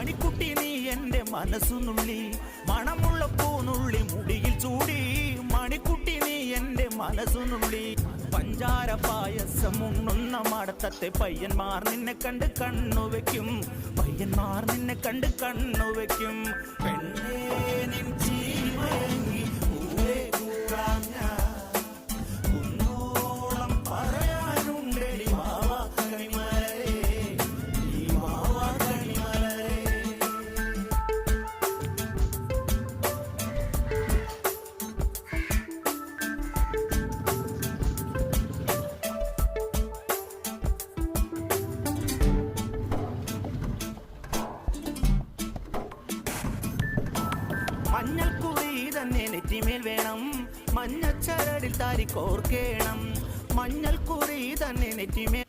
മണിക്കുട്ടി നീ എൻ്റെ മനസ്സുനുള്ളി, മണമുള്ള പൂനുള്ളി മുടിയിൽ ചൂടി. മണിക്കുട്ടി നീ എൻ്റെ മനസ്സുനുള്ളി. പഞ്ചാര പായസം ഉണ്ണുന്ന മടത്തത്തെ പയ്യന്മാർ നിന്നെ കണ്ട് കണ്ണുവെക്കും, പയ്യന്മാർ നിന്നെ കണ്ട് കണ്ണുവെക്കും. പെണ്ണേ നിൻ ജീവയങ്ങി പൂവേ കൂടാം ഞാൻ, കുന്നോളം പറയാനുണ്ടെടി വാവാ കണിമലരേ, ഈ വാവാ കണിമലരേ. മഞ്ഞൾക്കുറി തന്നെ നെറ്റിമേൽ വേണം, മഞ്ഞച്ചരടിൽ താരി കോർക്കേണം. മഞ്ഞൾക്കുറി തന്നെ നെറ്റിമേൽ